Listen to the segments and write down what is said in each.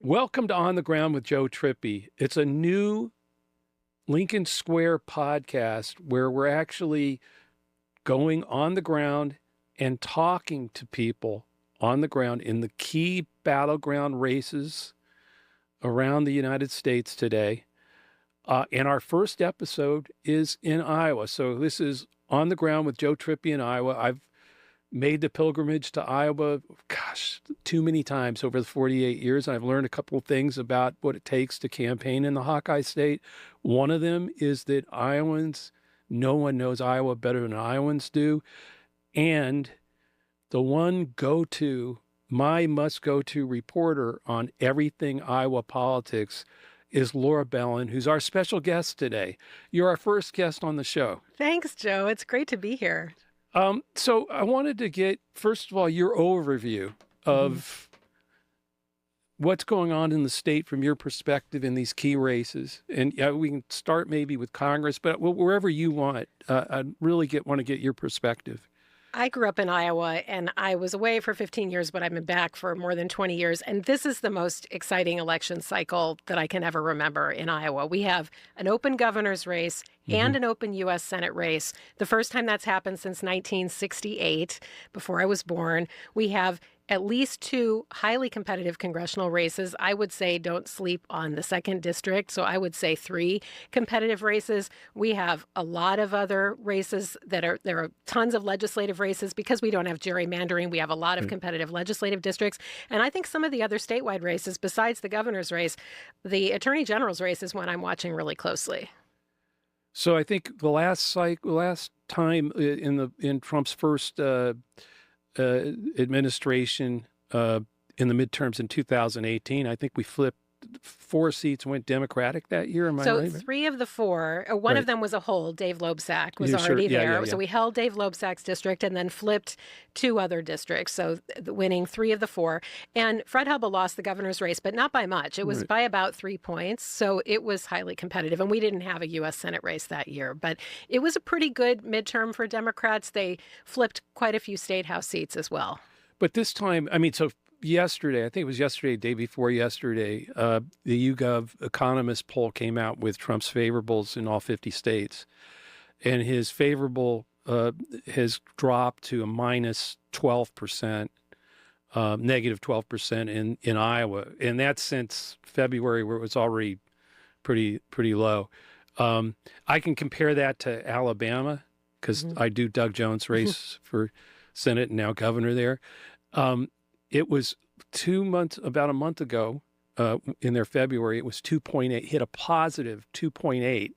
Welcome to On the Ground with Joe Trippi. It's a new Lincoln Square podcast where we're actually going on the ground and talking to people on the ground in the key battleground races around the United States today. And our first episode is in Iowa. So this is On the Ground with Joe Trippi in Iowa. I've made the pilgrimage to Iowa, too many times over the 48 years. I've learned a couple of things about what it takes to campaign in the Hawkeye State. One of them is that no one knows Iowa better than Iowans do. And the one my must-go-to reporter on everything Iowa politics is Laura Belin, who's our special guest today. You're our first guest on the show. Thanks, Joe. It's great to be here. So I wanted to get, first of all, your overview of what's going on in the state from your perspective in these key races. And we can start maybe with Congress, but wherever you want. I really want to get your perspective. I grew up in Iowa, and I was away for 15 years, but I've been back for more than 20 years. And this is the most exciting election cycle that I can ever remember in Iowa. We have an open governor's race and an open U.S. Senate race. The first time that's happened since 1968, before I was born. We have at least two highly competitive congressional races. I would say don't sleep on the 2nd District, so I would say 3 competitive races. We have a lot of other races there are tons of legislative races because we don't have gerrymandering. We have a lot of competitive legislative districts. And I think some of the other statewide races, besides the governor's race, the attorney general's race is one I'm watching really closely. So I think the last time in Trump's first administration in the midterms in 2018. I think we flipped 4 seats and went Democratic that year. Am I right? So 3 of the 4, one of them was a hold. Dave Loebsack was already there. So we held Dave Loebsack's district and then flipped 2 other districts. So winning 3 of the 4. And Fred Hubbell lost the governor's race, but not by much. It was by about 3 points. So it was highly competitive. And we didn't have a U.S. Senate race that year. But it was a pretty good midterm for Democrats. They flipped quite a few state house seats as well. But this time, so yesterday, I think it was yesterday, day before yesterday, the YouGov Economist poll came out with Trump's favorables in all 50 states. And his favorable has dropped to a minus 12%, negative 12% in Iowa. And that's since February, where it was already pretty low. I can compare that to Alabama because I do Doug Jones' race for Senate and now governor there. It was about a month ago, in their February, it was 2.8, hit a positive 2.8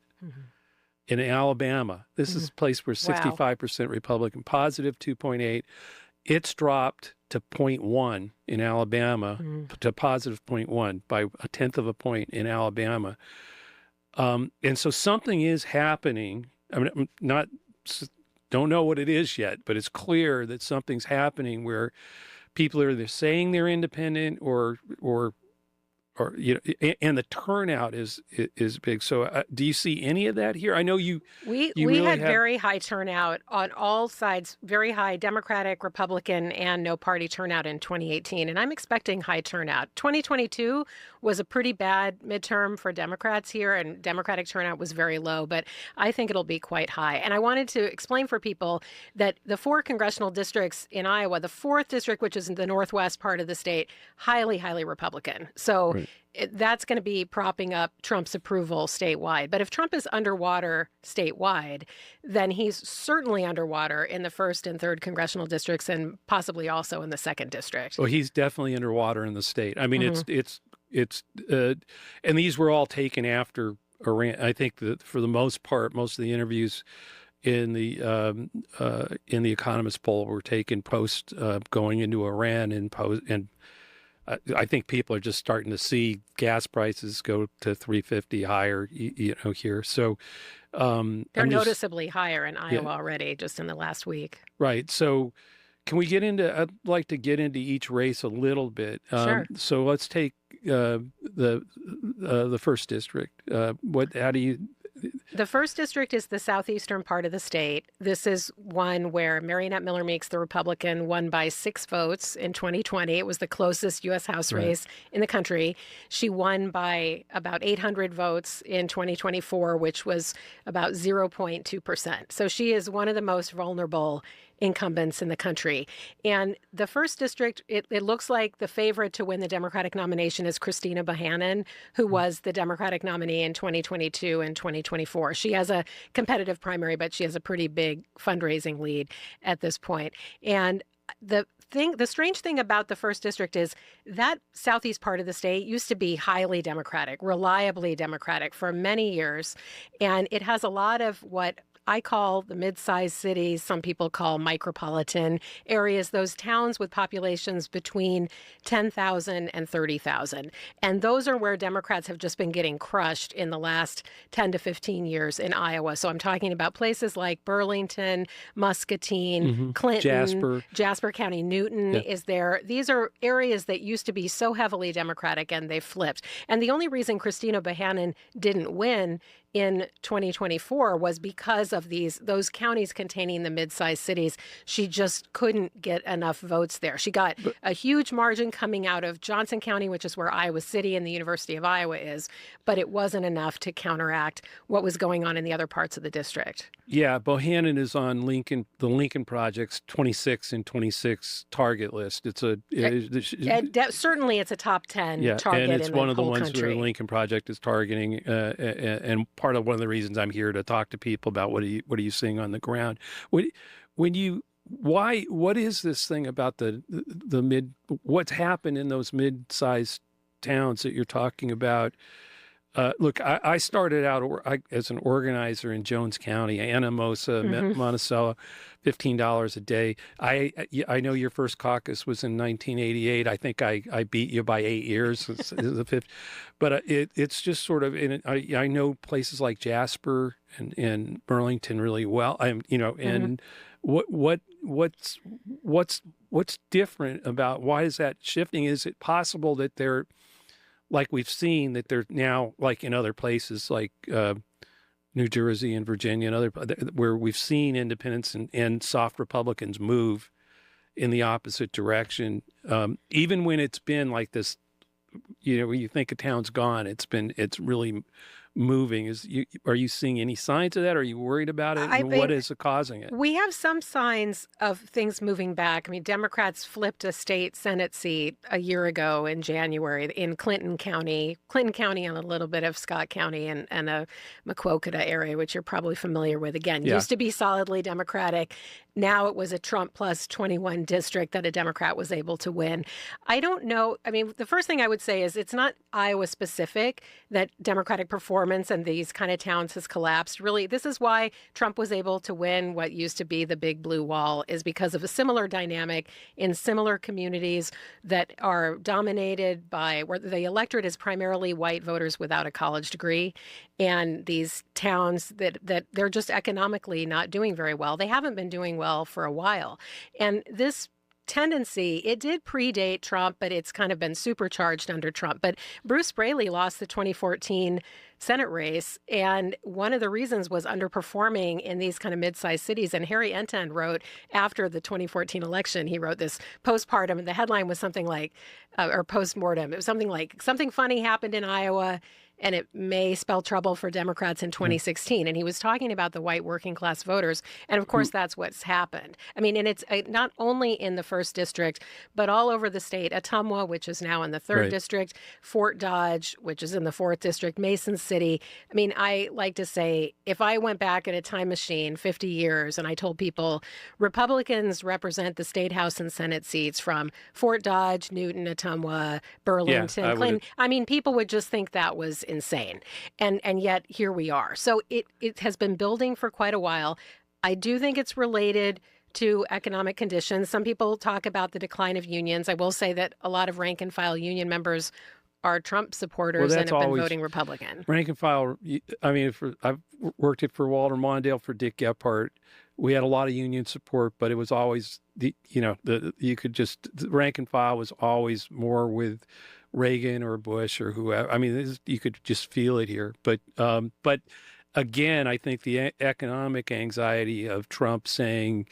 in Alabama. This is a place where 65% Republican, positive 2.8. It's dropped to 0.1 in Alabama, to positive 0.1 by a tenth of a point in Alabama. And so something is happening. Don't know what it is yet, but it's clear that something's happening where people are either saying they're independent or and the turnout is big. So do you see any of that here? I know we really had very high turnout on all sides, very high Democratic, Republican, and no party turnout in 2018. And I'm expecting high turnout. 2022 was a pretty bad midterm for Democrats here, and Democratic turnout was very low, but I think it'll be quite high. And I wanted to explain for people that the 4 congressional districts in Iowa, the 4th district, which is in the northwest part of the state, highly, highly Republican. So that's going to be propping up Trump's approval statewide. But if Trump is underwater statewide, then he's certainly underwater in the 1st and 3rd congressional districts and possibly also in the 2nd district. Well, he's definitely underwater in the state. I mean, it's and these were all taken after Iran. I think that for the most part, most of the interviews in the Economist poll were taken post going into Iran and I think people are just starting to see gas prices go to $3.50 higher, here. So they're noticeably higher in Iowa already, just in the last week. Right. So can we get into? I'd like to get into each race a little bit. Sure. So let's take the 1st district. How do you? The first district is the southeastern part of the state. This is one where Marionette Miller Meeks, the Republican, won by 6 votes in 2020. It was the closest U.S. House Right. race in the country. She won by about 800 votes in 2024, which was about 0.2%. So she is one of the most vulnerable incumbents in the country. And the first district, it looks like the favorite to win the Democratic nomination is Christina Bohannon, who was the Democratic nominee in 2022 and 2024. She has a competitive primary, but she has a pretty big fundraising lead at this point. And the strange thing about the first district is that southeast part of the state used to be highly Democratic, reliably Democratic for many years. And it has a lot of what I call the mid-sized cities, some people call micropolitan areas, those towns with populations between 10,000 and 30,000. And those are where Democrats have just been getting crushed in the last 10 to 15 years in Iowa. So I'm talking about places like Burlington, Muscatine, Clinton, Jasper County, Newton is there. These are areas that used to be so heavily Democratic, and they've flipped. And the only reason Christina Bohannon didn't win in 2024 was because of those counties containing the mid-sized cities. She just couldn't get enough votes there. She got a huge margin coming out of Johnson County, which is where Iowa City and the University of Iowa is, but it wasn't enough to counteract what was going on in the other parts of the district. Yeah, Bohannon is on the Lincoln Project's 26 and 26 target list. Certainly it's a top 10 target and it's in one the of the whole ones country. where the Lincoln Project is targeting, and part of one of the reasons I'm here to talk to people about what are you seeing on the ground. What is this thing about what's happened in those mid-sized towns that you're talking about? Look, I started out as an organizer in Jones County, Anamosa, Monticello, $15 a day. I know your first caucus was in 1988. I think I beat you by 8 years. But it's just sort of, I know places like Jasper and Burlington really well. And what's different about, why is that shifting? Is it possible that they're, like we've seen, that they're now, like in other places like New Jersey and Virginia and other, where we've seen independents and soft Republicans move in the opposite direction, even when it's been like this, when you think a town's gone, it's really moving. Are you seeing any signs of that? Are you worried about it? And what is causing it? We have some signs of things moving back. I mean, Democrats flipped a state Senate seat a year ago in January in Clinton County and a little bit of Scott County and a Maquoketa area, which you're probably familiar with. Again, used to be solidly Democratic. Now it was a Trump plus 21 district that a Democrat was able to win. I don't know. I mean, the first thing I would say is it's not Iowa specific that Democratic performance in these kind of towns has collapsed. Really, this is why Trump was able to win what used to be the big blue wall, is because of a similar dynamic in similar communities that are dominated by, where the electorate is primarily white voters without a college degree. And these towns that they're just economically not doing very well. They haven't been doing well for a while. And this tendency, it did predate Trump, but it's kind of been supercharged under Trump. But Bruce Braley lost the 2014 Senate race, and one of the reasons was underperforming in these kind of mid-sized cities. And Harry Enten wrote, after the 2014 election, he wrote this postpartum, and the headline was something like, or postmortem, it was something like, something funny happened in Iowa, and it may spell trouble for Democrats in 2016. And he was talking about the white working class voters. And of course, that's what's happened. I mean, and it's not only in the first district, but all over the state. Ottumwa, which is now in the third district, Fort Dodge, which is in the fourth district, Mason City. I mean, I like to say, if I went back in a time machine 50 years and I told people Republicans represent the state house and Senate seats from Fort Dodge, Newton, Ottumwa, Burlington, Clinton, I mean, people would just think that was insane. And yet here we are. So it has been building for quite a while. I do think it's related to economic conditions. Some people talk about the decline of unions. I will say that a lot of rank and file union members are Trump supporters and have been voting Republican. Rank and file, I mean, I've worked it for Walter Mondale, for Dick Gephardt. We had a lot of union support, but it was always, the rank and file was always more with Reagan or Bush or whoever. I mean, you could just feel it here. But again, I think the economic anxiety of Trump saying,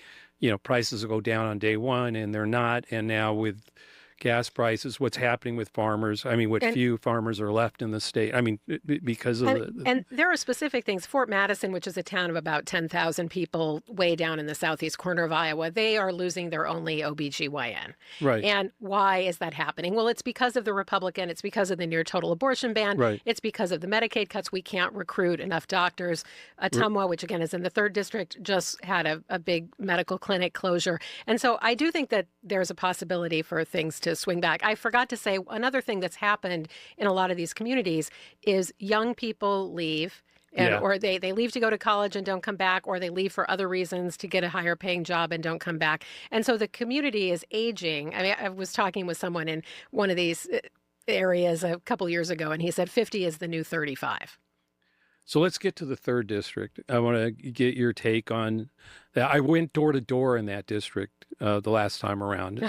prices will go down on day one, and they're not. And now with gas prices, what's happening with farmers? I mean, what And few farmers are left in the state? I mean, because of and there are specific things. Fort Madison, which is a town of about 10,000 people way down in the southeast corner of Iowa, they are losing their only OBGYN. right, And why is that happening? Well, it's because of the Republican. It's because of the near total abortion ban. right. It's because of the Medicaid cuts. We can't recruit enough doctors. Ottumwa, which again is in the 3rd district, just had a big medical clinic closure. And so I do think that there's a possibility for things to swing back. I forgot to say another thing that's happened in a lot of these communities is young people leave. Or they leave to go to college and don't come back, or they leave for other reasons to get a higher paying job and don't come back. And so the community is aging. I mean, I was talking with someone in one of these areas a couple years ago, and he said 50 is the new 35. So let's get to the 3rd district. I want to get your take on that. I went door to door in that district the last time around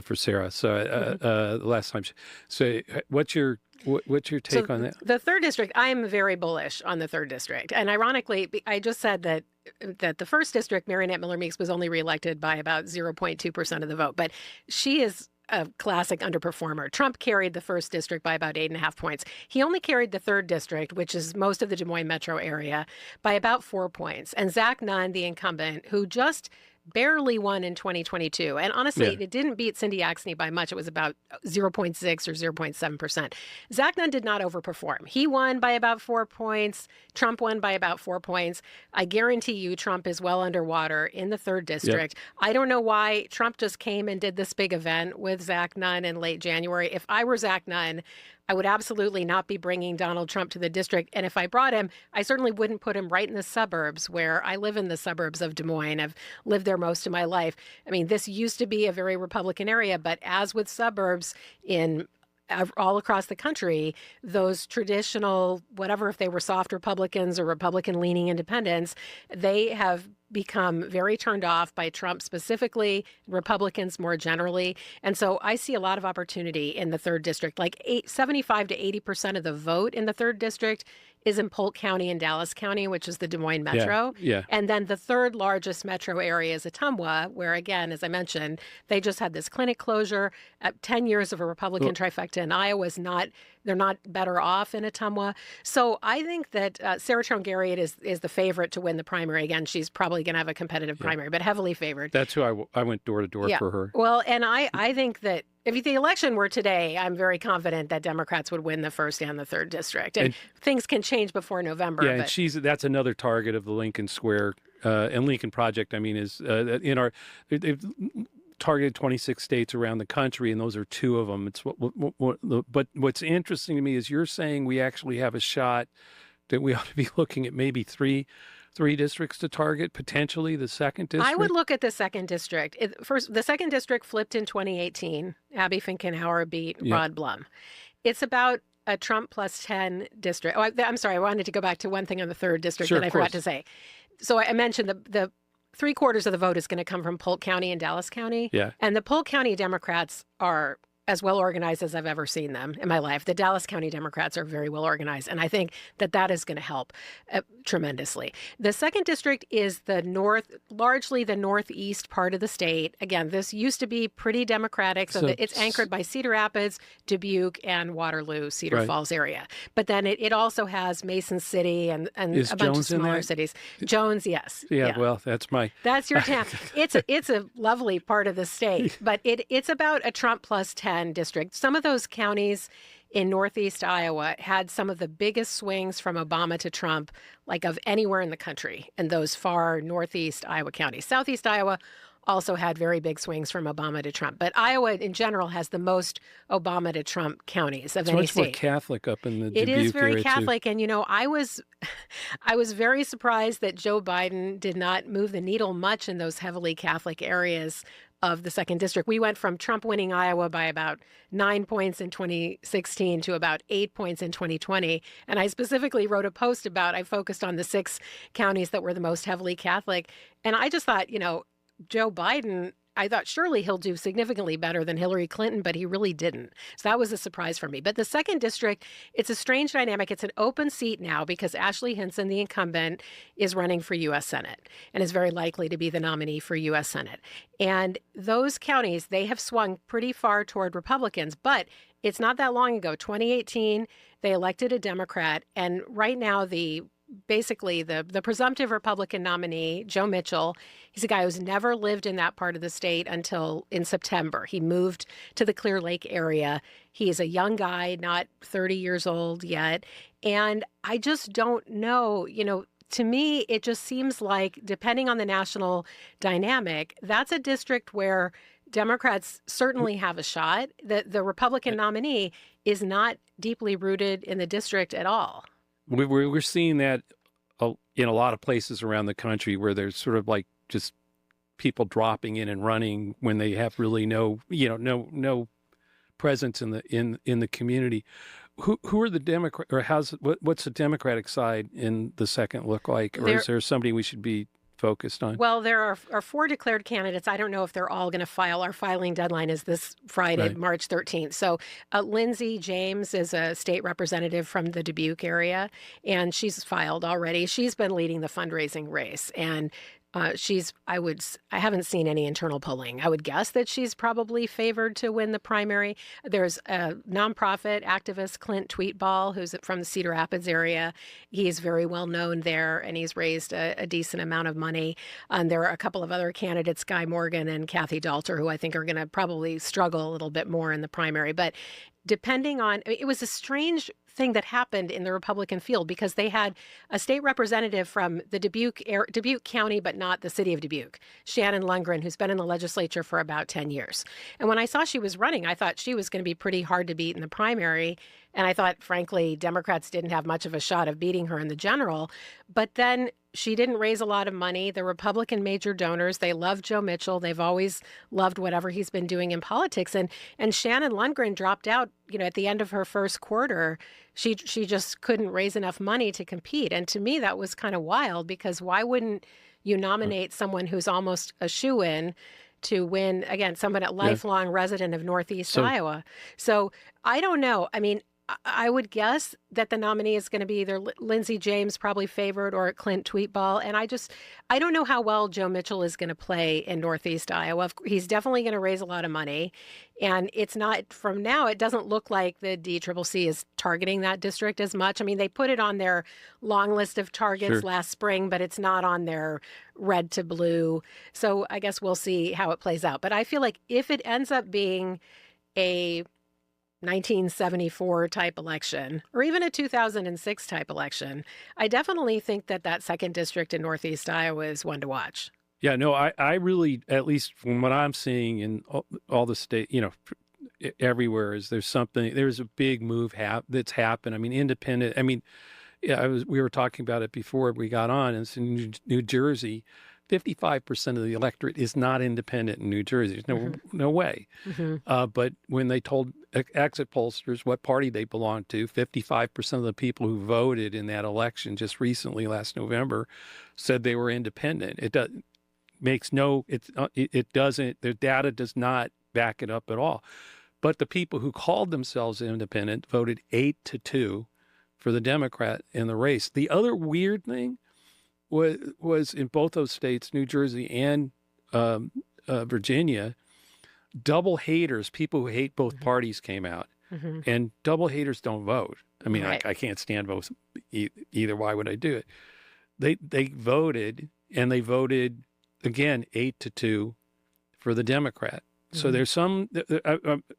for Sarah. So the last time. So what's your take on that? The 3rd district, I am very bullish on the 3rd district. And ironically, I just said that the 1st district, Mariannette Miller Meeks, was only reelected by about 0.2% of the vote. But she is a classic underperformer. Trump carried the 1st district by about 8.5 points. He only carried the 3rd district, which is most of the Des Moines metro area, by about 4 points. And Zach Nunn, the incumbent, who just barely won in 2022. And honestly, it didn't beat Cindy Axne by much. It was about 0.6 or 0.7%. Zach Nunn did not overperform. He won by about 4 points. Trump won by about 4 points. I guarantee you Trump is well underwater in the 3rd district. I don't know why Trump just came and did this big event with Zach Nunn in late January. If I were Zach Nunn, I would absolutely not be bringing Donald Trump to the district. And if I brought him, I certainly wouldn't put him right in the suburbs where I live in the suburbs of Des Moines. I've lived there most of my life. I mean, this used to be a very Republican area, but as with suburbs in all across the country, those traditional, whatever, if they were soft Republicans or Republican-leaning independents, they have become very turned off by Trump specifically, Republicans more generally. And so I see a lot of opportunity in the 3rd district. Like 75 to 80% of the vote in the 3rd district is in Polk County and Dallas County, which is the Des Moines metro. And then the 3rd largest metro area is Ottumwa, where, again, as I mentioned, they just had this clinic closure. 10 years of a Republican trifecta in Iowa is not, they're not better off in Ottumwa. So I think that Sarah Trone Garriott is the favorite to win the primary. Again, she's probably going to have a competitive primary, but heavily favored. That's who I went door to door for her. Well, and I think that if the election were today, I'm very confident that Democrats would win the 1st and the 3rd district. And things can change before November. Yeah, and that's another target of the Lincoln Square and Lincoln Project. I mean, is they've targeted 26 states around the country, and those are 2 of them. It's but what's interesting to me is you're saying we actually have a shot that we ought to be looking at maybe three districts to target, potentially the 2nd district? I would look at the 2nd district. First, the 2nd district flipped in 2018. Abby Finkenauer beat Rod Blum. It's about a Trump plus 10 district. Oh, I'm sorry. I wanted to go back to one thing on the 3rd district that I forgot to say. So I mentioned the 3/4 of the vote is going to come from Polk County and Dallas County. And the Polk County Democrats are as well organized as I've ever seen them in my life. The Dallas County Democrats are very well organized, and I think that is going to help tremendously. The 2nd district is largely the northeast part of the state. Again, this used to be pretty Democratic, so it's anchored by Cedar Rapids, Dubuque, and Waterloo, Cedar Falls area. But then it also has Mason City and a bunch of smaller cities. Jones, yes. Yeah, well, that's your town. It's a lovely part of the state, but it's about a Trump plus 10 district. Some of those counties in northeast Iowa had some of the biggest swings from Obama to Trump, like of anywhere in the country, in those far northeast Iowa counties. Southeast Iowa also had very big swings from Obama to Trump. But Iowa in general has the most Obama to Trump counties of any state. It's much more Catholic up in the Dubuque area, too. It is very Catholic. Too. And, I was very surprised that Joe Biden did not move the needle much in those heavily Catholic areas of the 2nd district. We went from Trump winning Iowa by about 9 points in 2016 to about 8 points in 2020. And I specifically wrote a post I focused on the 6 counties that were the most heavily Catholic. And I just thought, Joe Biden, I thought surely he'll do significantly better than Hillary Clinton, but he really didn't. So that was a surprise for me. But the second district, it's a strange dynamic. It's an open seat now because Ashley Hinson, the incumbent, is running for U.S. Senate and is very likely to be the nominee for U.S. Senate. And those counties, they have swung pretty far toward Republicans, but it's not that long ago, 2018, they elected a Democrat. And right now, basically the presumptive Republican nominee, Joe Mitchell, he's a guy who's never lived in that part of the state until in September. He moved to the Clear Lake area. He is a young guy, not 30 years old yet. And I just don't know, to me, it just seems like, depending on the national dynamic, that's a district where Democrats certainly have a shot. The Republican nominee is not deeply rooted in the district at all. We're seeing that in a lot of places around the country where there's sort of like just people dropping in and running when they have really no presence in the community. Who are the Democrat, or what's the Democratic side in the second look like, or is there somebody we should be focused on? Well, there are 4 declared candidates. I don't know if they're all going to file. Our filing deadline is this Friday, Right. March 13th. So Lindsey James is a state representative from the Dubuque area, and she's filed already. She's been leading the fundraising race, and I haven't seen any internal polling. I would guess that she's probably favored to win the primary. There's a nonprofit activist, Clint Tweetball, who's from the Cedar Rapids area. He's very well known there, and he's raised a decent amount of money. There are a couple of other candidates, Guy Morgan and Kathy Dalter, who I think are going to probably struggle a little bit more in the primary. But depending on, it was a strange thing that happened in the Republican field because they had a state representative from the Dubuque County, but not the city of Dubuque, Shannon Lundgren, who's been in the legislature for about 10 years. And when I saw she was running, I thought she was going to be pretty hard to beat in the primary. And I thought, frankly, Democrats didn't have much of a shot of beating her in the general. But then she didn't raise a lot of money. The Republican major donors, they love Joe Mitchell. They've always loved whatever he's been doing in politics. And Shannon Lundgren dropped out, at the end of her first quarter. She just couldn't raise enough money to compete. And to me, that was kind of wild, because why wouldn't you nominate someone who's almost a shoo-in to win, again, someone a lifelong resident of Northeast Iowa? So I don't know. I mean, I would guess that the nominee is going to be either Lindsey James, probably favored, or Clint Tweetball. And I don't know how well Joe Mitchell is going to play in Northeast Iowa. He's definitely going to raise a lot of money. And it's not, from now, it doesn't look like the DCCC is targeting that district as much. I mean, they put it on their long list of targets last spring, but it's not on their red to blue. So I guess we'll see how it plays out. But I feel like if it ends up being a 1974 type election, or even a 2006 type election, I definitely think that second district in Northeast Iowa is one to watch. Yeah, no, I really, at least from what I'm seeing in all the state, everywhere, is there's a big move that's happened. I mean, independent. I mean, we were talking about it before we got on. It's in New Jersey. 55% of the electorate is not independent in New Jersey. There's no way. But when they told exit pollsters what party they belonged to, 55% of the people who voted in that election just recently, last November, said they were independent. It doesn't, their data does not back it up at all. But the people who called themselves independent voted 8-2 for the Democrat in the race. The other weird thing was in both those states, New Jersey and Virginia, double haters, people who hate both parties, came out. And double haters don't vote. I mean, I can't stand both either. Why would I do it? They voted, and they voted again 8-2 for the Democrat. So there's some,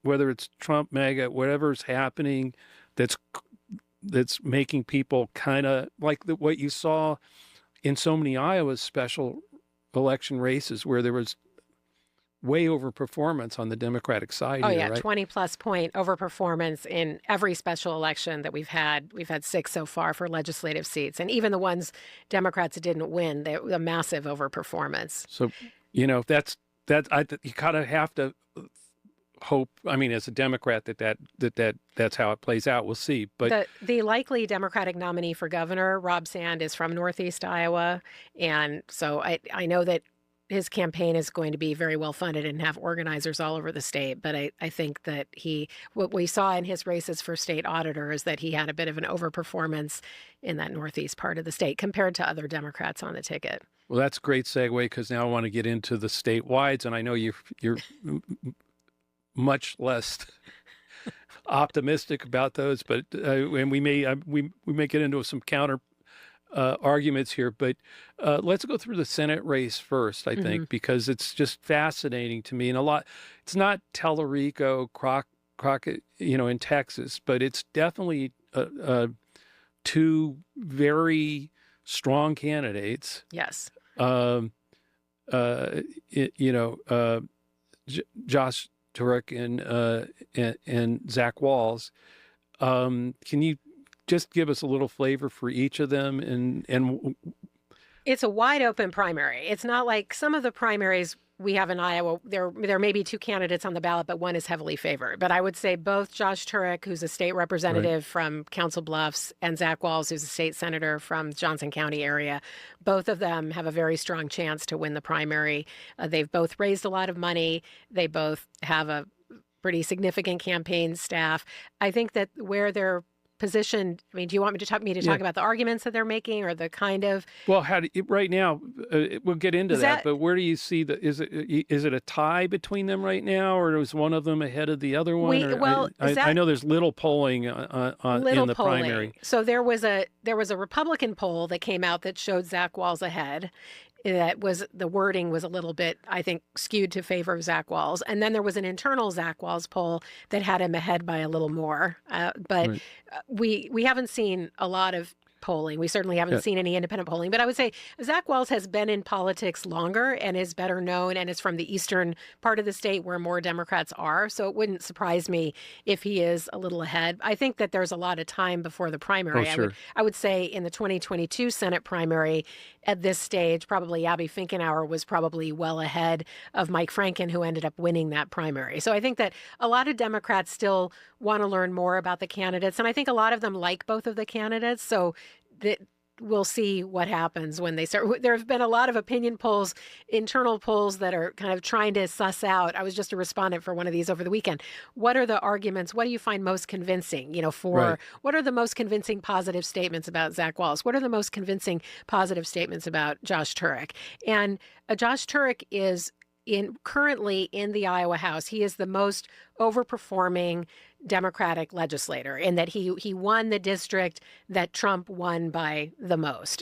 whether it's Trump, MAGA, whatever's happening, that's making people kind of like what you saw in so many Iowa special election races, where there was way overperformance on the Democratic side. Oh, here, yeah, right? 20-plus point overperformance in every special election that we've had. We've had 6 so far for legislative seats, and even the ones Democrats didn't win, they were a massive overperformance. So, you kind of have to hope. I mean, as a Democrat, that's how it plays out. We'll see. But the likely Democratic nominee for governor, Rob Sand, is from Northeast Iowa, and so I know that his campaign is going to be very well funded and have organizers all over the state. But I think that what we saw in his races for state auditor is that he had a bit of an overperformance in that northeast part of the state compared to other Democrats on the ticket. Well, that's a great segue because now I want to get into the statewides, and I know you're much less optimistic about those, but and we may get into some counter arguments here, but let's go through the Senate race first, I think, because it's just fascinating to me. And it's not Tellerico, Crockett, in Texas, but it's definitely two very strong candidates. Yes. Josh Turek and Zach Walz. Can you just give us a little flavor for each of them? And it's a wide open primary. It's not like some of the primaries we have in Iowa. There may be two candidates on the ballot, but one is heavily favored. But I would say both Josh Turek, who's a state representative from Council Bluffs, and Zach Walz, who's a state senator from Johnson County area, both of them have a very strong chance to win the primary. They've both raised a lot of money. They both have a pretty significant campaign staff. I think that where they're positioned, I mean, do you want me to talk about the arguments that they're making or the kind of? Well, right now, we'll get into that, but where do you see is it a tie between them right now, or is one of them ahead of the other one? I know there's little polling in the primary. So there was a Republican poll that came out that showed Zach Walz ahead. The wording was a little bit, I think, skewed to favor of Zach Walz. And then there was an internal Zach Walz poll that had him ahead by a little more. But we haven't seen a lot of polling. We certainly haven't seen any independent polling. But I would say Zach Walz has been in politics longer and is better known and is from the eastern part of the state where more Democrats are. So it wouldn't surprise me if he is a little ahead. I think that there's a lot of time before the primary. Oh, sure. I would say in the 2022 Senate primary, at this stage, probably Abby Finkenauer was probably well ahead of Mike Franken, who ended up winning that primary. So I think that a lot of Democrats still want to learn more about the candidates. And I think a lot of them like both of the candidates. So that we'll see what happens when they start. There have been a lot of opinion polls, internal polls that are kind of trying to suss out. I was just a respondent for one of these over the weekend. What are the arguments? What do you find most convincing? What are the most convincing positive statements about Zach Walz? What are the most convincing positive statements about Josh Turek? And Josh Turek is currently in the Iowa House. He is the most overperforming Democratic legislator in that he won the district that Trump won by the most.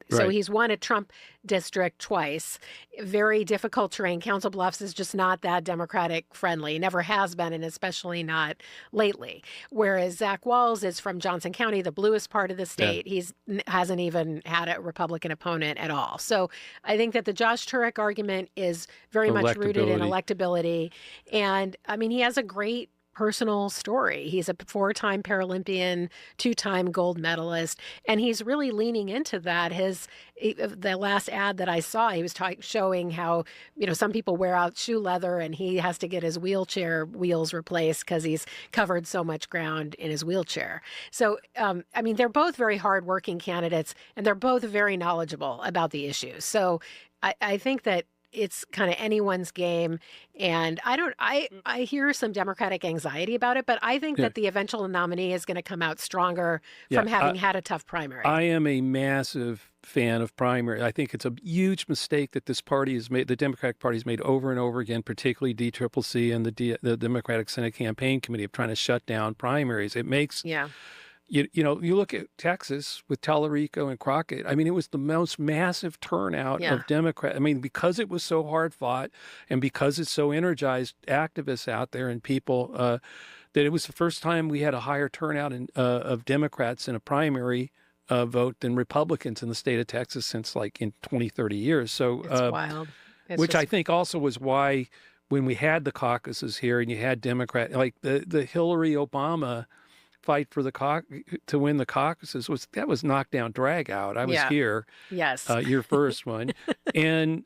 So he's won a Trump district twice. Very difficult terrain. Council Bluffs is just not that Democratic friendly. Never has been, and especially not lately. Whereas Zach Walz is from Johnson County, the bluest part of the state. He hasn't even had a Republican opponent at all. So I think that the Josh Turek argument is very much rooted in electability. And I mean, he has a great personal story. He's a 4-time Paralympian, 2-time gold medalist, and he's really leaning into that. The last ad that I saw, he was showing how, some people wear out shoe leather and he has to get his wheelchair wheels replaced because he's covered so much ground in his wheelchair. So, I mean, they're both very hardworking candidates and they're both very knowledgeable about the issues. So I think that it's kind of anyone's game. And I hear some Democratic anxiety about it, but I think that the eventual nominee is going to come out stronger from having had a tough primary. I am a massive fan of primary. I think it's a huge mistake that this party has made, the Democratic Party has made over and over again, particularly DCCC and the Democratic Senate Campaign Committee, of trying to shut down primaries. It makes... You look at Texas with Tellerico and Crockett. I mean, it was the most massive turnout of Democrats. I mean, because it was so hard fought and because it's so energized activists out there and people, that it was the first time we had a higher turnout of Democrats in a primary vote than Republicans in the state of Texas since in 20, 30 years. So, it's wild. I think also was why when we had the caucuses here and you had Democrat, like the Hillary Obama fight for to win the caucuses was knockdown drag out. I was here. Yes. Your first one. And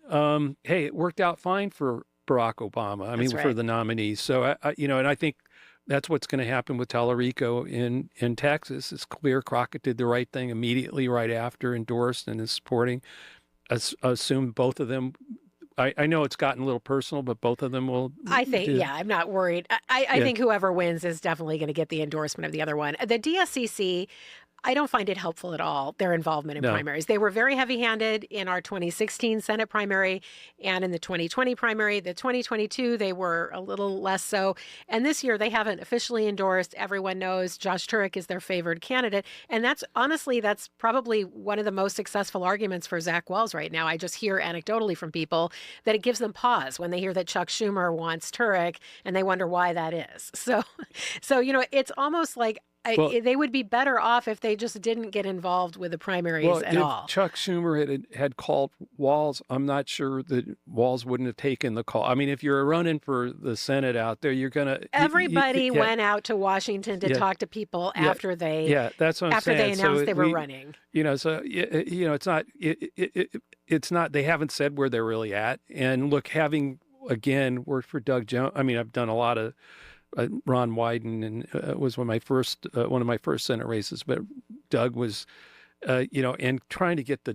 hey, it worked out fine for Barack Obama. I mean, for the nominees. So and I think that's what's going to happen with Tellerico in Texas. It's clear Crockett did the right thing immediately right after, endorsed and is supporting. Assume both of them I know it's gotten a little personal, but both of them will I think, do. yeah, I'm not worried. I Yeah, think whoever wins is definitely going to get the endorsement of the other one. The DSCC, I don't find it helpful at all, their involvement in no. primaries. They were very heavy handed in our 2016 Senate primary and in the 2020 primary. The 2022, they were a little less so. And this year, they haven't officially endorsed. Everyone knows Josh Turek is their favored candidate. And that's honestly, that's probably one of the most successful arguments for Zach Wells right now. I just hear anecdotally from people that it gives them pause when they hear that Chuck Schumer wants Turek and they wonder why that is. So it's almost like Well, they would be better off if they just didn't get involved with the primaries well, at if all. Chuck Schumer had called Walz, I'm not sure that Walz wouldn't have taken the call. I mean, if you're running for the Senate out there, you're gonna, Everybody yeah, went out to Washington to yeah, talk to people yeah, after they yeah. That's what I'm after they saying. So announced they were running. So it's not, it's not. They haven't said where they're really at. And look, having again worked for Doug Jones, I mean, I've done a lot of Ron Wyden, and was one of my first Senate races. But Doug was, and trying to get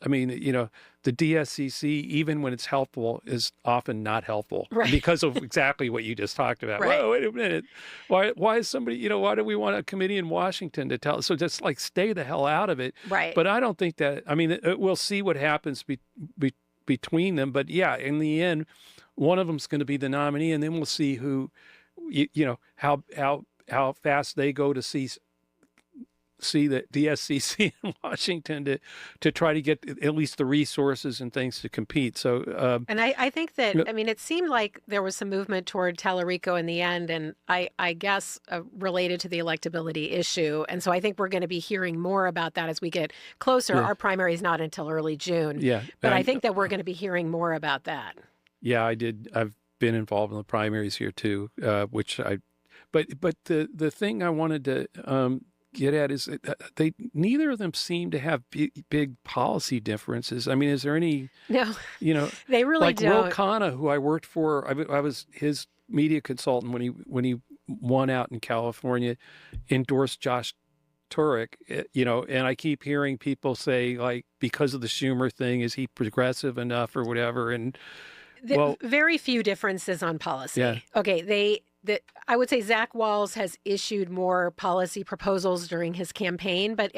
I mean, the DSCC, even when it's helpful, is often not helpful Right. because of exactly what you just talked about. Right. Whoa, wait a minute. Why is somebody, why do we want a committee in Washington to tell? So just like stay the hell out of it. Right. But I don't think that, I mean, we'll see what happens between them. But yeah, in the end, one of them's going to be the nominee, and then we'll see who, how fast they go to see the DSCC in Washington to try to get at least the resources and things to compete. So, And I think that, no- I mean, it seemed like there was some movement toward Tallarico in the end, and I guess related to the electability issue. And so I think we're going to be hearing more about that as we get closer. Yeah. Our primary is not until early June. yeah, But I think that we're going to be hearing more about that. yeah, I've been involved in the primaries here too, but the thing I wanted to get at is that neither of them seem to have big policy differences. I mean, is there any, No, you know, they really like Will don't. Khanna, who I worked for, I was his media consultant when he won out in California, endorsed Josh Turek, and I keep hearing people say, like, because of the Schumer thing, is he progressive enough or whatever? And well, Very few differences on policy. yeah, Okay, I would say Zach Walz has issued more policy proposals during his campaign, but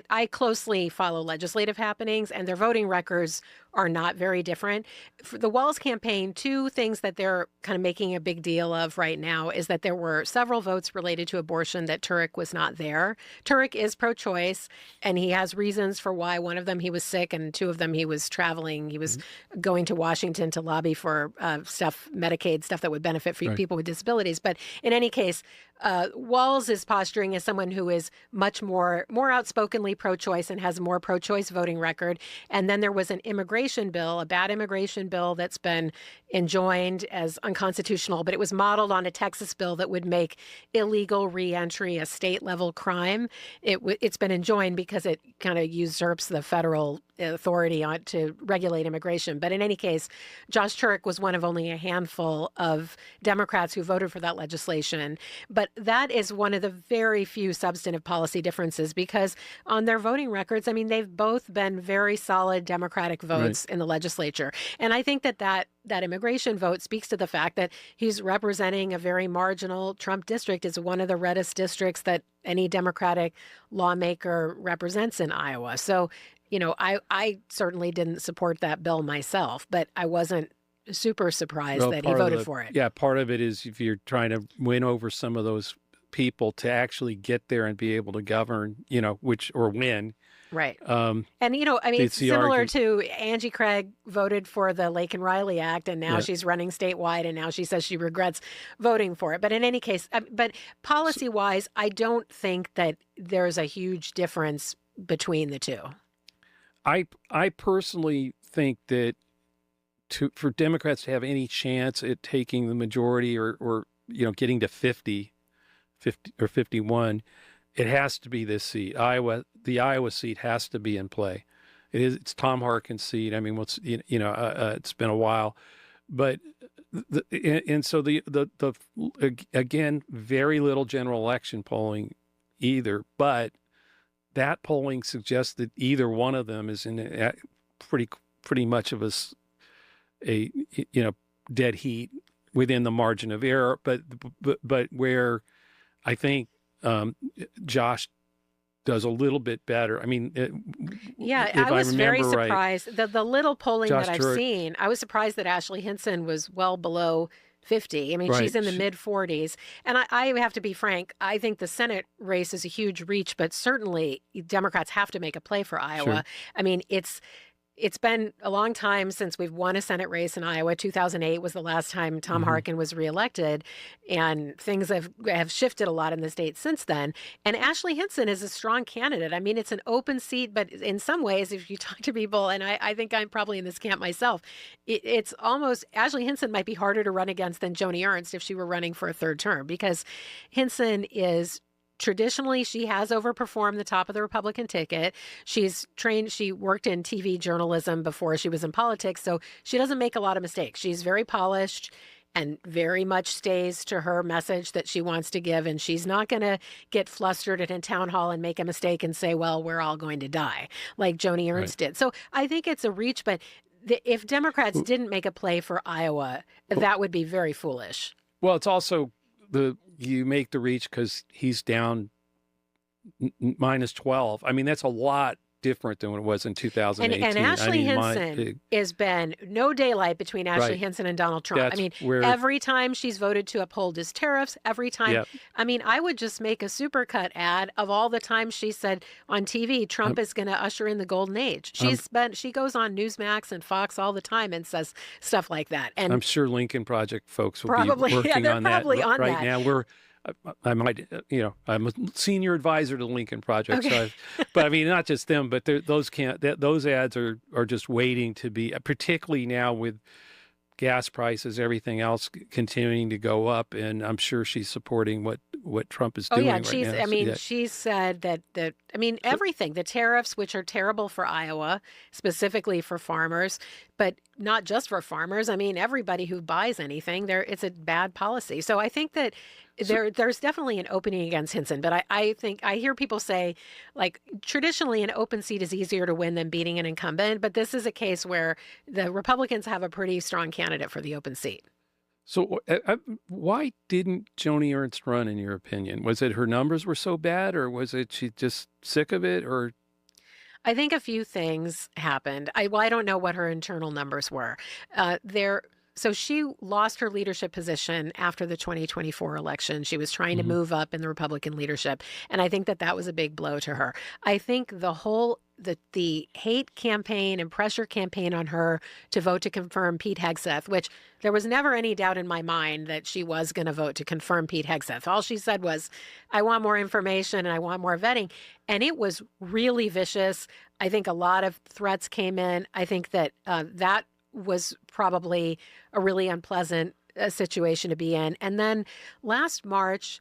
I closely follow legislative happenings, and their voting records are not very different. For the Walz campaign, two things that they're kind of making a big deal of right now is that there were several votes related to abortion that Turek was not there. Turek is pro-choice, and he has reasons for why. One of them, he was sick, and two of them, he was traveling. He was going to Washington to lobby for Medicaid stuff that would benefit for people with disabilities. But in any case, Walz is posturing as someone who is much more outspokenly pro-choice and has a more pro-choice voting record. And then there was an immigration bill, a bad immigration bill that's been enjoined as unconstitutional, but it was modeled on a Texas bill that would make illegal reentry a state-level crime. It's been enjoined because it kind of usurps the federal authority to regulate immigration. But in any case, Josh Turek was one of only a handful of Democrats who voted for that legislation. But that is one of the very few substantive policy differences, because on their voting records, I mean, they've both been very solid Democratic votes in the legislature. And I think that immigration vote speaks to the fact that he's representing a very marginal Trump district. It's one of the reddest districts that any Democratic lawmaker represents in Iowa. So, I certainly didn't support that bill myself, but I wasn't super surprised that he voted for it. Yeah, part of it is if you're trying to win over some of those people to actually get there and be able to govern, or win. Right. And, I mean, it's similar to Angie Craig voted for the Lake and Riley Act, and now she's running statewide, and now she says she regrets voting for it. But in any case, but policy-wise, I don't think that there's a huge difference between the two. I personally think that for Democrats to have any chance at taking the majority or getting to 50 or 51, it has to be this seat. The Iowa seat has to be in play. It's Tom Harkin's seat. I mean, it's been a while, but again, very little general election polling either, but that polling suggests that either one of them is in pretty much of a dead heat within the margin of error, but where I think Josh does a little bit better. I mean, Yeah, if I I was very remember right, surprised. The little polling that Josh I've Turek, seen, I was surprised that Ashley Hinson was well below 50. I mean, right? she's in the mid 40s. And I have to be frank, I think the Senate race is a huge reach, but certainly Democrats have to make a play for Iowa. Sure. I mean, it's been a long time since we've won a Senate race in Iowa. 2008 was the last time Tom Hmm. Harkin was reelected, and things have shifted a lot in the state since then. And Ashley Hinson is a strong candidate. I mean, it's an open seat, but in some ways, if you talk to people, and I think I'm probably in this camp myself, it's almost Ashley Hinson might be harder to run against than Joni Ernst if she were running for a third term, because Hinson is traditionally, she has overperformed the top of the Republican ticket. She's trained, she worked in TV journalism before she was in politics, so she doesn't make a lot of mistakes. She's very polished and very much stays to her message that she wants to give. And she's not going to get flustered at a town hall and make a mistake and say, well, we're all going to die, like Joni Right. Ernst did. So I think it's a reach, but if Democrats didn't make a play for Iowa, that would be very foolish. Well, it's also you make the reach because he's down minus 12. I mean, that's a lot different than what it was in 2018. And Ashley I mean, Hinson has been no daylight between Ashley Right. Hinson and Donald Trump. That's I mean, where, every time she's voted to uphold his tariffs, every time. Yep. I mean, I would just make a supercut ad of all the times she said on TV, Trump is going to usher in the golden age. She goes on Newsmax and Fox all the time and says stuff like that. And I'm sure Lincoln Project folks will probably, be working they're on probably that on right that. now. I might, I'm a senior advisor to the Lincoln Project. Okay. But I mean, not just them, but those ads are just waiting to be, particularly now with gas prices, everything else continuing to go up, and I'm sure she's supporting what Trump is doing yeah, right she's. now. I mean, she said that everything, the tariffs, which are terrible for Iowa, specifically for farmers, but not just for farmers. I mean, everybody who buys anything, it's a bad policy. So I think that there's definitely an opening against Hinson. But I think I hear people say, like, traditionally an open seat is easier to win than beating an incumbent. But this is a case where the Republicans have a pretty strong candidate for the open seat. So why didn't Joni Ernst run, in your opinion? Was it her numbers were so bad, or was it she just sick of it, or? I think a few things happened. I don't know what her internal numbers were. So she lost her leadership position after the 2024 election. She was trying to move up in the Republican leadership, and I think that was a big blow to her. I think the hate campaign and pressure campaign on her to vote to confirm Pete Hegseth, which there was never any doubt in my mind that she was going to vote to confirm Pete Hegseth. All she said was, I want more information and I want more vetting. And it was really vicious. I think a lot of threats came in. I think that that was probably a really unpleasant situation to be in. And then last March,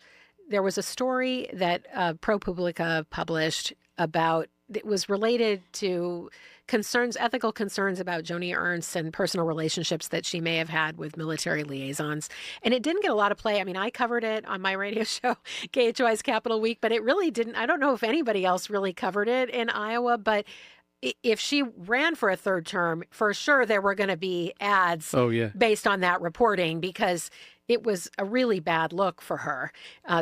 there was a story that ProPublica published about, it was related to ethical concerns about Joni Ernst and personal relationships that she may have had with military liaisons. And it didn't get a lot of play. I mean, I covered it on my radio show, KHOI's Capital Week, but it really didn't. I don't know if anybody else really covered it in Iowa, but if she ran for a third term, for sure there were going to be ads based on that reporting, because it was a really bad look for her.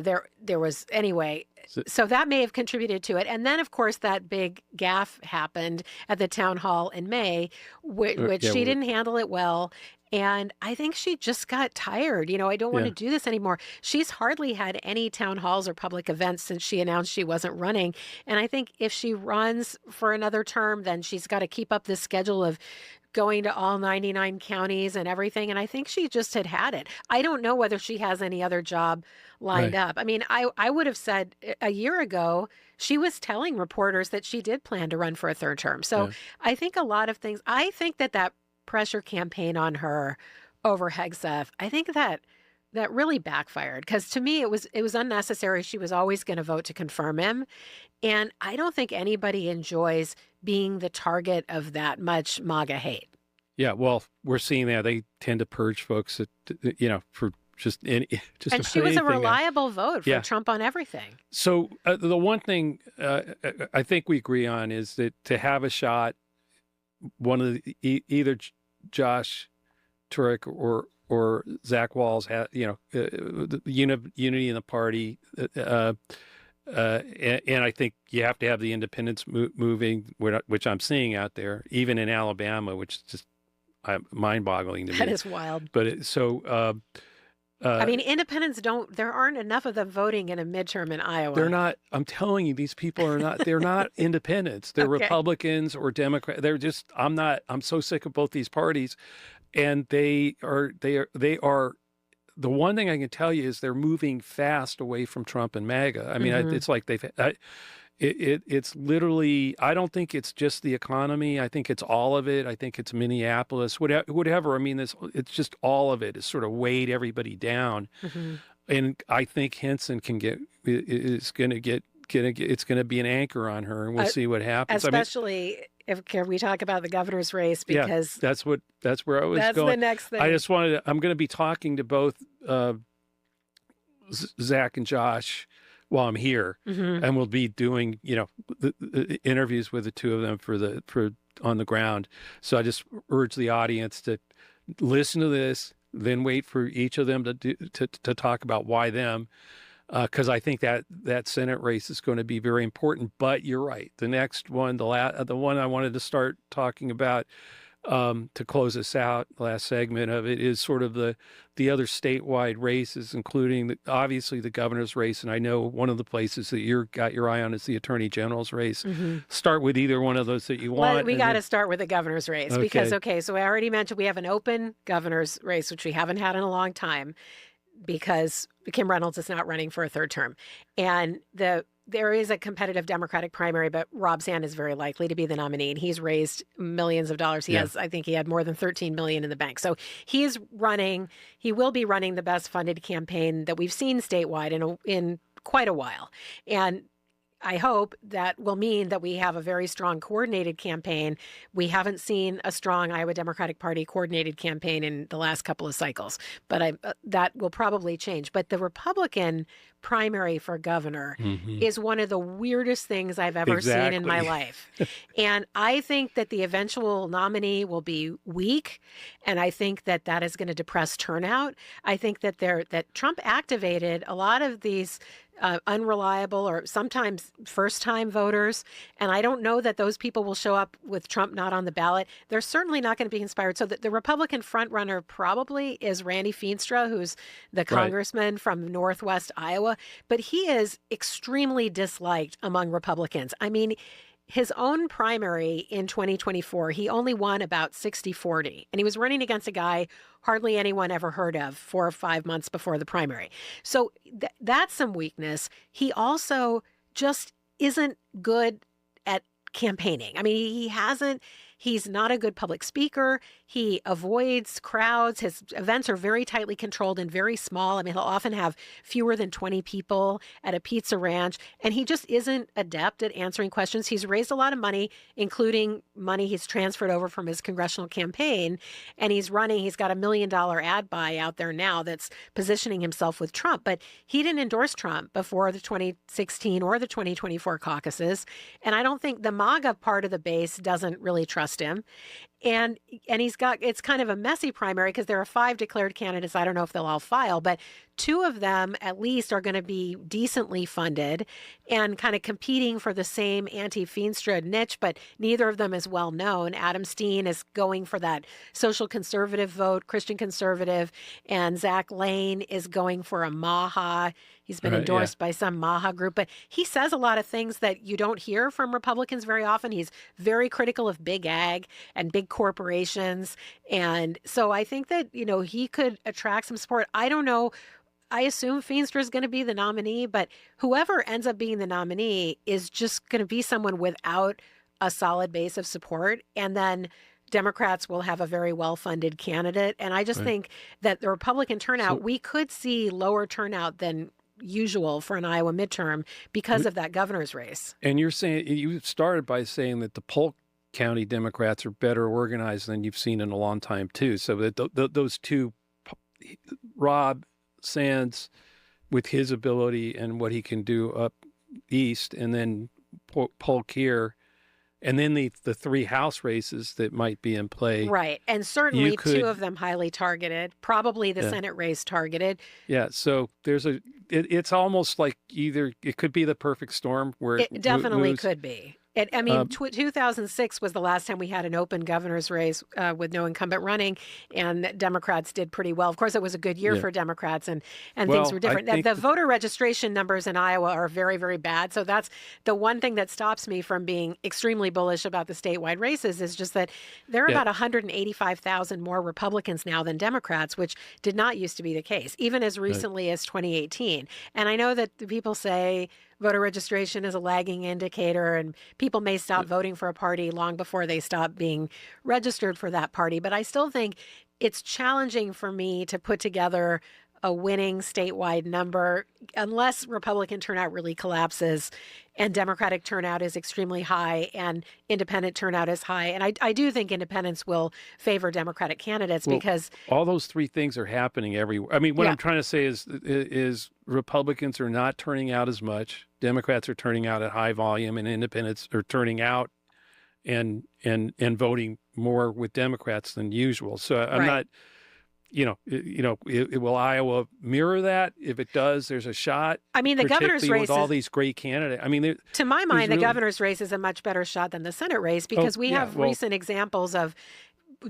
There was, anyway, so that may have contributed to it. And then, of course, that big gaffe happened at the town hall in May, which she didn't handle it well. And I think she just got tired. I don't want to do this anymore. She's hardly had any town halls or public events since she announced she wasn't running. And I think if she runs for another term, then she's got to keep up this schedule of going to all 99 counties and everything. And I think she just had it. I don't know whether she has any other job lined up. I mean, I would have said a year ago, she was telling reporters that she did plan to run for a third term. So I think a lot of things, I think that pressure campaign on her over Hegseth, I think that really backfired, because to me it was unnecessary. She was always going to vote to confirm him, and I don't think anybody enjoys being the target of that much MAGA hate. Yeah, well, we're seeing that they tend to purge folks that for just and she was a reliable vote for Trump on everything. So the one thing I think we agree on is that to have a shot, one of either Josh Turek or Zach Walz have, the unity in the party. And I think you have to have the independents moving, which I'm seeing out there, even in Alabama, which is just mind-boggling to me. That is wild. But I mean, independents there aren't enough of them voting in a midterm in Iowa. they're not, I'm telling you, these people are not, they're not independents. They're Okay. Republicans or Democrats. They're just, I'm so sick of both these parties. And they are, the one thing I can tell you is they're moving fast away from Trump and MAGA. I mean, it's like it's literally, I don't think it's just the economy. I think it's all of it. I think it's Minneapolis, whatever. I mean, it's just all of it is sort of weighed everybody down. And I think Henson it's going to be an anchor on her, and we'll see what happens. Especially can we talk about the governor's race, because that's where I was that's going. the next thing. I'm going to be talking to both Zach and Josh while I'm here, and we'll be doing the interviews with the two of them for on the ground. So I just urge the audience to listen to this, then wait for each of them to talk about why them. Because I think that Senate race is going to be very important. But you're right. The next one, the one I wanted to start talking about to close us out, the last segment of it, is sort of the other statewide races, including obviously the governor's race. And I know one of the places that you've got your eye on is the attorney general's race. Start with either one of those that you want. We got to start with the governor's race Okay. because, so I already mentioned we have an open governor's race, which we haven't had in a long time, because Kim Reynolds is not running for a third term. And there is a competitive Democratic primary, but Rob Sand is very likely to be the nominee, and he's raised millions of dollars. I think he had more than $13 million in the bank. So he will be running the best funded campaign that we've seen statewide in quite a while. And I hope that will mean that we have a very strong coordinated campaign. We haven't seen a strong Iowa Democratic Party coordinated campaign in the last couple of cycles, but that will probably change. But the Republican primary for governor is one of the weirdest things I've ever seen in my life. And I think that the eventual nominee will be weak, and I think that is going to depress turnout. I think that Trump activated a lot of these unreliable or sometimes first-time voters, and I don't know that those people will show up with Trump not on the ballot. They're certainly not going to be inspired. So the Republican frontrunner probably is Randy Feenstra, who's the congressman from Northwest Iowa, but he is extremely disliked among Republicans. I mean, his own primary in 2024, he only won about 60-40, and he was running against a guy hardly anyone ever heard of 4 or 5 months before the primary. So that's some weakness. He also just isn't good at campaigning. I mean, he's not a good public speaker. He avoids crowds. His events are very tightly controlled and very small. I mean, he'll often have fewer than 20 people at a pizza ranch, and he just isn't adept at answering questions. He's raised a lot of money, including money he's transferred over from his congressional campaign, and he's got $1 million ad buy out there now that's positioning himself with Trump. But he didn't endorse Trump before the 2016 or the 2024 caucuses, and I don't think the MAGA part of the base doesn't really trust him. And it's kind of a messy primary because there are 5 declared candidates. I don't know if they'll all file, but 2 of them at least are going to be decently funded and kind of competing for the same anti-Feenstra niche, but neither of them is well known. Adam Steen is going for that social conservative vote, Christian conservative, and Zach Lane is going for a MAHA. He's been endorsed by some MAHA group, but he says a lot of things that you don't hear from Republicans very often. He's very critical of big ag and big corporations. And so I think that, he could attract some support. I don't know. I assume Feenstra is going to be the nominee, but whoever ends up being the nominee is just going to be someone without a solid base of support. And then Democrats will have a very well-funded candidate. And I just think that the Republican turnout, we could see lower turnout than usual for an Iowa midterm because of that governor's race. And you started by saying that the Polk County Democrats are better organized than you've seen in a long time, too. So that those two, Rob Sands, with his ability and what he can do up east, and then Polk here, and then the three House races that might be in play. Right. And You certainly could, two of them highly targeted, probably the yeah, Senate race targeted. yeah. So it's almost like either it could be the perfect storm where It definitely moves. could be. I mean, Um, 2006 was the last time we had an open governor's race with no incumbent running, and Democrats did pretty well. Of course, it was a good year yeah. for Democrats, and things were Well, I different. think The voter registration numbers in Iowa are very, very bad. So that's the one thing that stops me from being extremely bullish about the statewide races is just that there are yeah, about 185,000 more Republicans now than Democrats, which did not used to be the case, even as right. recently as 2018. And I know that the people say voter registration is a lagging indicator and people may stop voting for a party long before they stop being registered for that party. But I still think it's challenging for me to put together a winning statewide number unless Republican turnout really collapses and Democratic turnout is extremely high and independent turnout is high. And I do think independents will favor Democratic candidates Well, because, all those three things are happening everywhere. I mean, what yeah, I'm trying to say is Republicans are not turning out as much. Democrats are turning out at high volume, and independents are turning out and voting more with Democrats than usual. So I'm right. not, will Iowa mirror that? If it does, there's a shot, I mean, the governor's particularly with race all is, these great candidates. I mean, to my there's mind, the really, governor's race is a much better shot than the Senate race oh, because we yeah, have well, recent examples of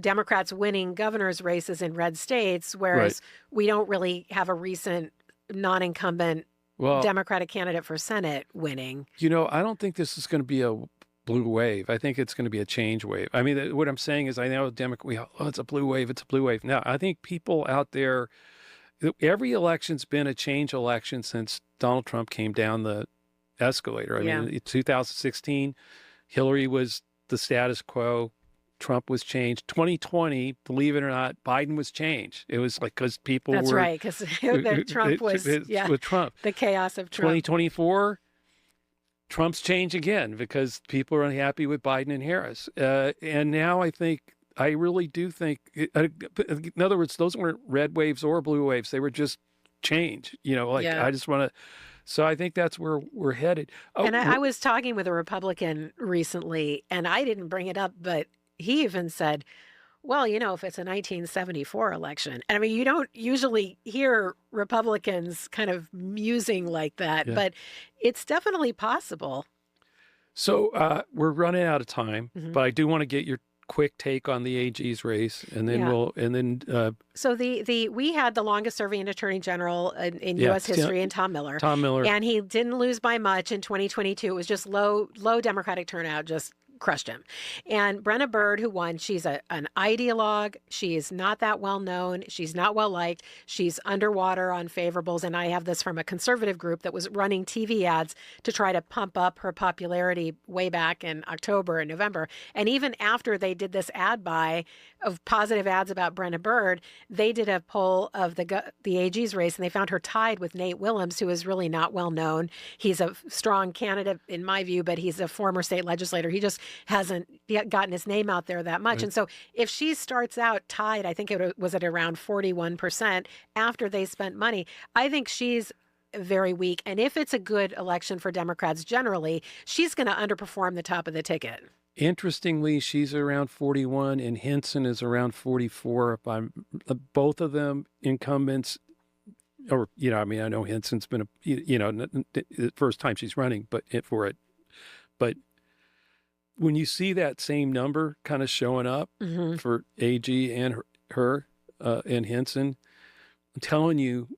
Democrats winning governor's races in red states, right. whereas we don't really have a recent non-incumbent Well, Democratic candidate for Senate winning. I don't think this is going to be a blue wave. I think it's going to be a change wave. I mean, what I'm saying is I know it's a blue wave. It's a blue wave. Now, I think people out there, every election's been a change election since Donald Trump came down the escalator. I Yeah. mean, in 2016, Hillary was the status quo. Trump was changed. 2020, believe it or not, Biden was changed. It was like because people That's were right, because Trump was, yeah, with Trump. the chaos of Trump. 2024, Trump's changed again because people are unhappy with Biden and Harris. And now I really do think, in other words, those weren't red waves or blue waves. They were just change. Yeah. I just want to. So I think that's where we're headed. Oh, And I was talking with a Republican recently, and I didn't bring it up, but he even said, well, if it's a 1974 election. And I mean, you don't usually hear Republicans kind of musing like that, yeah. but it's definitely possible. So we're running out of time, Hmm. but I do want to get your quick take on the AG's race, and then Yeah. So we had the longest serving attorney general in yeah, U.S. history in Tom Miller. Tom Miller. And he didn't lose by much in 2022. It was just low Democratic turnout, just crushed him. And Brenna Bird, who won, she's an ideologue. She is not that well known. She's not well liked. She's underwater on favorables. And I have this from a conservative group that was running TV ads to try to pump up her popularity way back in October and November. And even after they did this ad buy of positive ads about Brenna Bird, they did a poll of the AG's race, and they found her tied with Nate Willems, who is really not well known. He's a strong candidate in my view, but he's a former state legislator. He just hasn't yet gotten his name out there that much. Right. And so if she starts out tied, I think it was at around 41% after they spent money, I think she's very weak. And if it's a good election for Democrats generally, she's going to underperform the top of the ticket. Interestingly, she's around 41 and Henson is around 44. Both of them incumbents, or, I mean, I know Henson's been, the first time she's running, but when you see that same number kind of showing up Mm-hmm. for AG and her and Henson, I'm telling you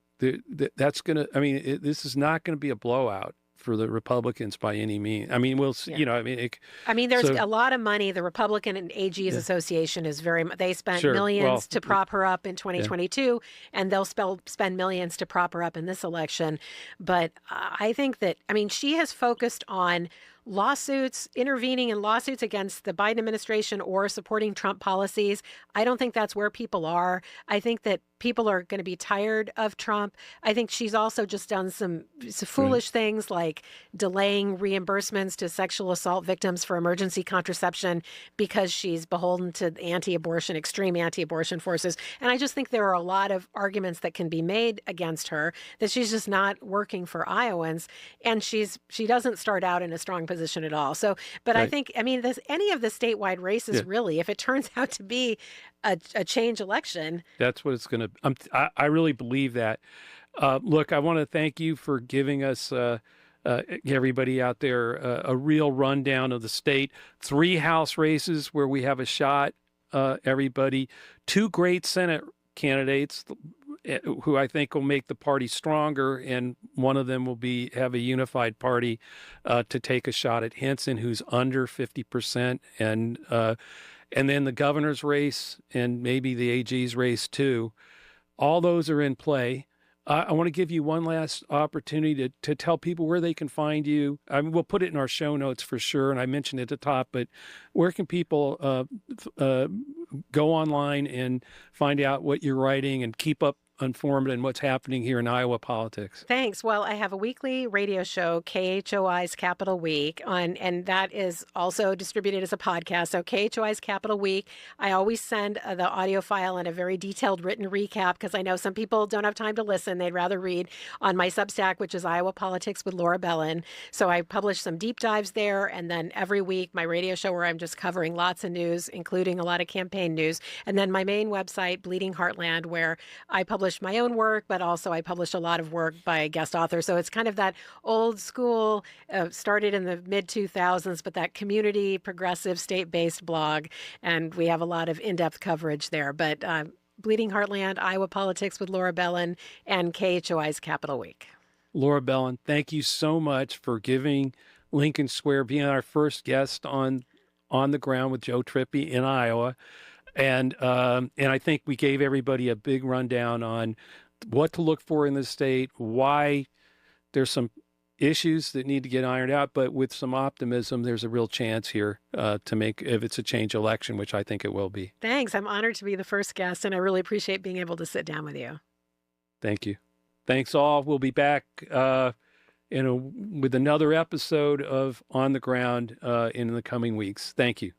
that's going to, I mean, this is not going to be a blowout for the Republicans by any means. I mean, we'll see, Yeah. I mean, There's a lot of money. The Republican and AG's association is they spent millions to prop her up in 2022, and they'll spend millions to prop her up in this election. But I think that, I mean, she has focused on lawsuits, intervening in lawsuits against the Biden administration or supporting Trump policies. I don't think that's where people are. I think that people are going to be tired of Trump. I think she's also just done some foolish things like delaying reimbursements to sexual assault victims for emergency contraception because she's beholden to extreme anti-abortion forces. And I just think there are a lot of arguments that can be made against her, that she's just not working for Iowans, and she doesn't start out in a strong position at all. So, but I think, I mean, any of the statewide races, really, if it turns out to be a change election, that's what it's going to. I really believe that. Look, I want to thank you for giving us, everybody out there, a real rundown of the state. 3 House races where we have a shot, everybody. 2 great Senate candidates who I think will make the party stronger, and one of them will have a unified party to take a shot at Henson, who's under 50%, and then the governor's race and maybe the AG's race too. All those are in play. I want to give you one last opportunity to tell people where they can find you. I mean, we'll put it in our show notes for sure, and I mentioned it at the top, but where can people go online and find out what you're writing and keep up informed in what's happening here in Iowa politics? Thanks. Well, I have a weekly radio show, KHOI's Capital Week, and that is also distributed as a podcast. So KHOI's Capital Week, I always send the audio file and a very detailed written recap because I know some people don't have time to listen. They'd rather read on my Substack, which is Iowa Politics with Laura Belin. So I publish some deep dives there, and then every week my radio show where I'm just covering lots of news, including a lot of campaign news. And then my main website, Bleeding Heartland, where I publish my own work, but also I publish a lot of work by guest authors. So it's kind of that old school, started in the mid-2000s, but that community, progressive, state-based blog. And we have a lot of in-depth coverage there. But Bleeding Heartland, Iowa Politics with Laura Belin, and KHOI's Capital Week. Laura Belin, thank you so much for giving Lincoln Square, being our first guest on the ground with Joe Trippi in Iowa. And I think we gave everybody a big rundown on what to look for in the state, why there's some issues that need to get ironed out, but with some optimism, there's a real chance here to make, if it's a change election, which I think it will be. Thanks. I'm honored to be the first guest, and I really appreciate being able to sit down with you. Thank you. Thanks all. We'll be back with another episode of On the Ground in the coming weeks. Thank you.